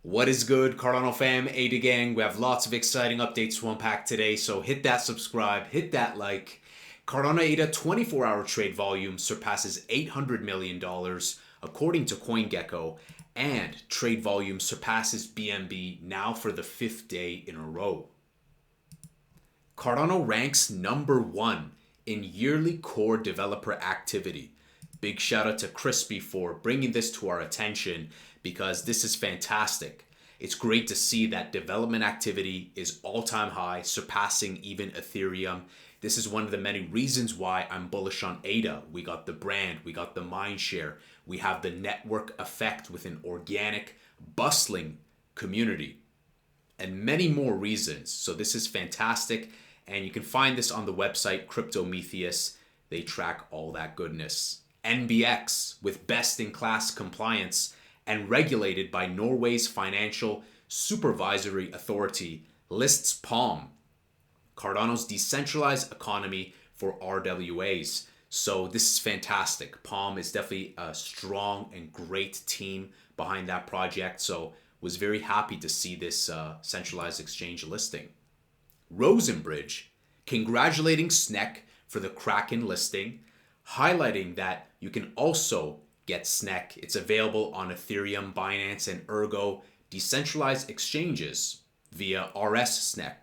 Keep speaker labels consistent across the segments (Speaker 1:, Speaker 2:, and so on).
Speaker 1: What is good, Cardano fam, ADA gang? We have lots of exciting updates to unpack today, so hit that subscribe, hit that like. Cardano ADA 24-hour trade volume surpasses $800 million according to CoinGecko, and trade volume surpasses BNB now for the 5th day in a row. Cardano ranks number 1 in yearly core developer activity. Big shout out to Crispy for bringing this to our attention because this is fantastic. It's great to see that development activity is all-time high, surpassing even Ethereum. This is one of the many reasons why I'm bullish on ADA. We got the brand, we got the mind share, we have the network effect with an organic, bustling community, and many more reasons. So this is fantastic, and you can find this on the website Cryptometheus. They track all that goodness. NBX with best-in-class compliance and regulated by Norway's financial supervisory authority lists Palm, Cardano's decentralized economy for RWAs. So this is fantastic. Palm is definitely a strong and great team behind that project. So was very happy to see this centralized exchange listing. Rosen Bridge congratulating SNEK for the Kraken listing, highlighting that you can also get SNEK. It's available on Ethereum, Binance, and Ergo decentralized exchanges via rsSNEK,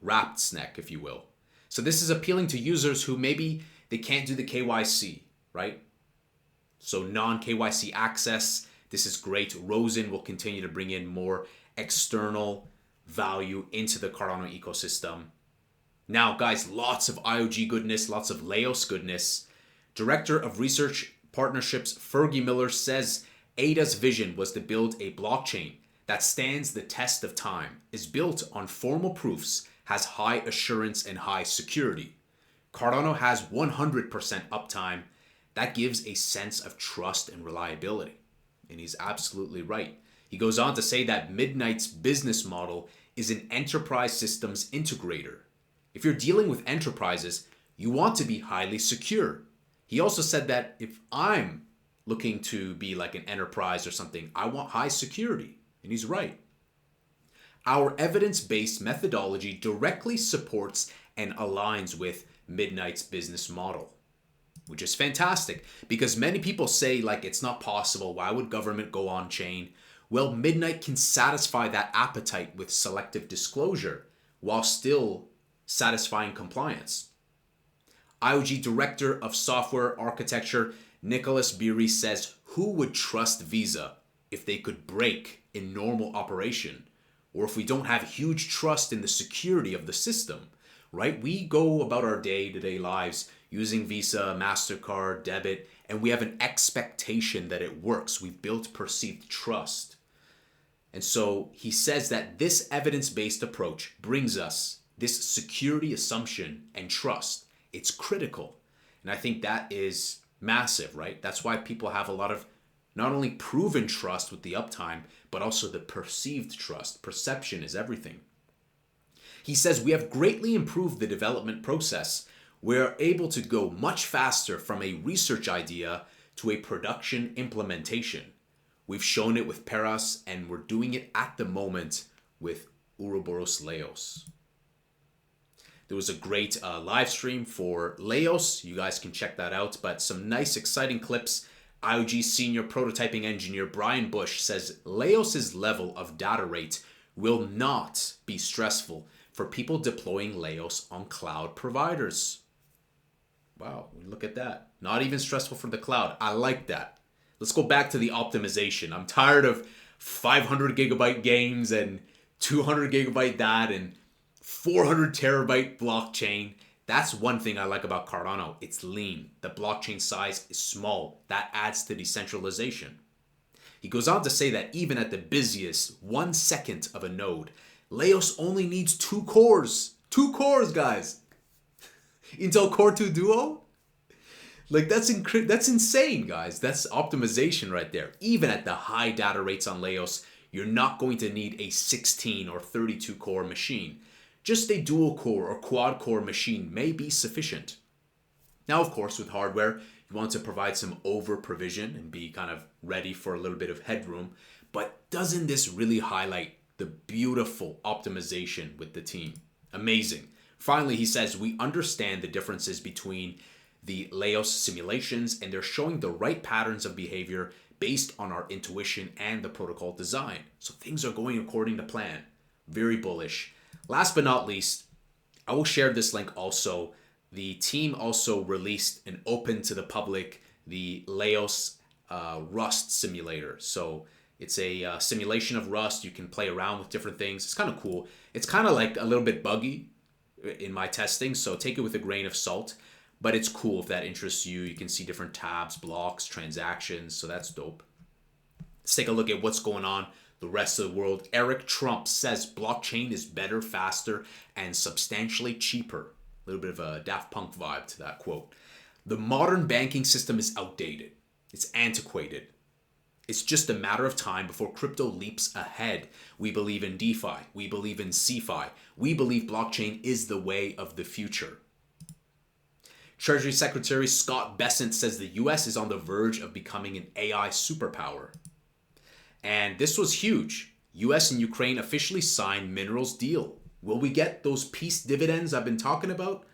Speaker 1: wrapped SNEK, if you will. So this is appealing to users who maybe they can't do the KYC, right? So non-KYC access, this is great. Rosen will continue to bring in more external value into the Cardano ecosystem. Now, guys, lots of IOG goodness, lots of Leios goodness. Director of Research Partnerships Fergie Miller says ADA's vision was to build a blockchain that stands the test of time, is built on formal proofs, has high assurance and high security. Cardano has 100% uptime. That gives a sense of trust and reliability. And he's absolutely right. He goes on to say that Midnight's business model is an enterprise systems integrator. If you're dealing with enterprises, you want to be highly secure. He also said that if I'm looking to be like an enterprise or something, I want high security. And he's right. Our evidence-based methodology directly supports and aligns with Midnight's business model, which is fantastic because many people say like it's not possible. Why would government go on chain? Well, Midnight can satisfy that appetite with selective disclosure while still satisfying compliance. IOG Director of Software Architecture Nicolas Biri says, who would trust Visa if they could break in normal operation, or if we don't have huge trust in the security of the system, right? We go about our day-to-day lives using Visa, MasterCard, debit, and we have an expectation that it works. We've built perceived trust. And so he says that this evidence-based approach brings us this security assumption and trust. It's critical. And I think that is massive, right? That's why people have a lot of not only proven trust with the uptime, but also the perceived trust. Perception is everything. He says we have greatly improved the development process. We're able to go much faster from a research idea to a production implementation. We've shown it with Peras, and we're doing it at the moment with Ouroboros Leios. There was a great live stream for Leios. You guys can check that out. But some nice, exciting clips. IOG senior prototyping engineer Brian Bush says Leios' level of data rate will not be stressful for people deploying Leios on cloud providers. Wow, look at that. Not even stressful for the cloud. I like that. Let's go back to the optimization. I'm tired of 500 gigabyte games and 200 gigabyte that and 400 terabyte blockchain. That's one thing I like about Cardano. It's lean. The blockchain size is small. That adds to decentralization. He goes on to say that even at the busiest 1 second of a node, Leios only needs 2 cores. 2 cores, guys. Intel Core 2 Duo? Like that's insane, guys. That's optimization right there. Even at the high data rates on Leios, you're not going to need a 16 or 32 core machine. Just a dual core or quad core machine may be sufficient. Now, of course, with hardware, you want to provide some over provision and be kind of ready for a little bit of headroom. But doesn't this really highlight the beautiful optimization with the team? Amazing. Finally, he says, we understand the differences between the Leios simulations, and they're showing the right patterns of behavior based on our intuition and the protocol design. So things are going according to plan. Very bullish. Last but not least, I will share this link also. The team also released and open to the public the Leios Rust simulator. So it's a simulation of Rust. You can play around with different things. It's kind of cool. It's kind of like a little bit buggy in my testing, so take it with a grain of salt. But it's cool if that interests you. You can see different tabs, blocks, transactions. So that's dope. Let's take a look at what's going on the rest of the world. Eric Trump says blockchain is better, faster, and substantially cheaper. A little bit of a Daft Punk vibe to that quote. The modern banking system is outdated. It's antiquated. It's just a matter of time before crypto leaps ahead. We believe in DeFi. We believe in CeFi. We believe blockchain is the way of the future. Treasury Secretary Scott Bessent says the US is on the verge of becoming an AI superpower. And this was huge. US and Ukraine officially signed minerals deal. Will we get those peace dividends I've been talking about?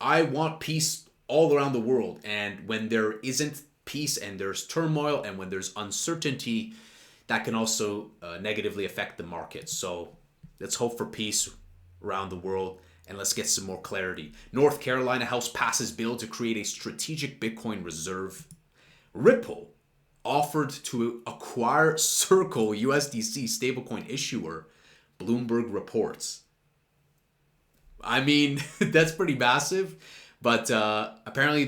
Speaker 1: I want peace all around the world. And when there isn't peace and there's turmoil and when there's uncertainty, that can also negatively affect the market. So let's hope for peace around the world. And let's get some more clarity. North Carolina House passes bill to create a strategic Bitcoin reserve. Ripple offered to acquire Circle USDC stablecoin issuer, Bloomberg reports. I mean, that's pretty massive. But apparently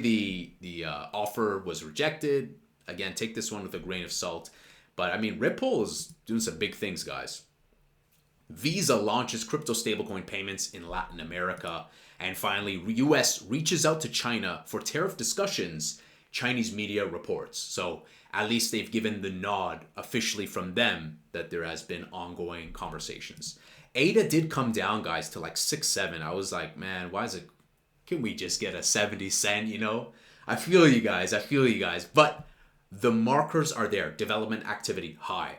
Speaker 1: the offer was rejected. Again, take this one with a grain of salt. But I mean, Ripple is doing some big things, guys. Visa launches crypto stablecoin payments in Latin America. And finally, US reaches out to China for tariff discussions, Chinese media reports. So at least they've given the nod officially from them that there has been ongoing conversations. ADA did come down, guys, to like 6-7. I was like, man, why is it? Can we just get a 70 cent, you know? I feel you guys. But the markers are there. Development activity, high.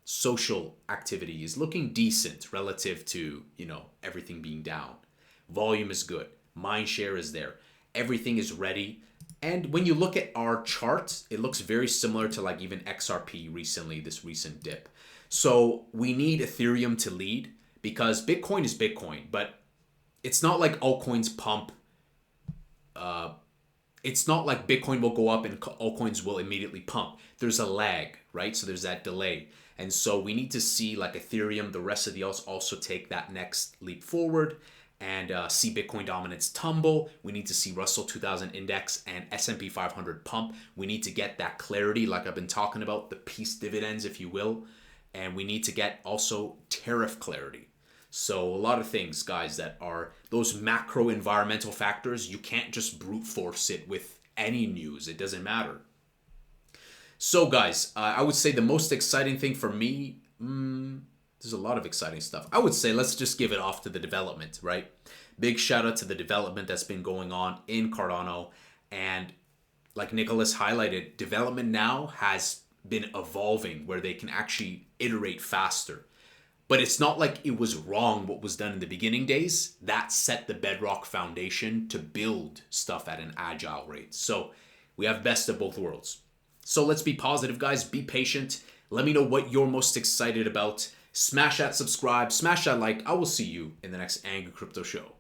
Speaker 1: Social activity is looking decent relative to, everything being down. Volume is good. Mind share is there. Everything is ready. And when you look at our chart, it looks very similar to like even XRP recently, this recent dip. So we need Ethereum to lead because Bitcoin is Bitcoin, but it's not like altcoins pump. It's not like Bitcoin will go up and altcoins will immediately pump. There's a lag, right? So there's that delay. And so we need to see like Ethereum, the rest of the alts also take that next leap forward and see Bitcoin dominance tumble. We need to see Russell 2000 index and S&P 500 pump. We need to get that clarity like I've been talking about, the peace dividends, if you will. And we need to get also tariff clarity. So a lot of things, guys, that are those macro environmental factors. You can't just brute force it with any news. It doesn't matter. So guys, I would say the most exciting thing for me, there's a lot of exciting stuff. I would say let's just give it off to the development, right? Big shout out to the development that's been going on in Cardano. And like Nicolas highlighted, development now has been evolving where they can actually iterate faster. But it's not like it was wrong what was done in the beginning days. That set the bedrock foundation to build stuff at an agile rate. So we have best of both worlds. So let's be positive, guys. Be patient. Let me know what you're most excited about. Smash that subscribe. Smash that like. I will see you in the next Angry Crypto Show.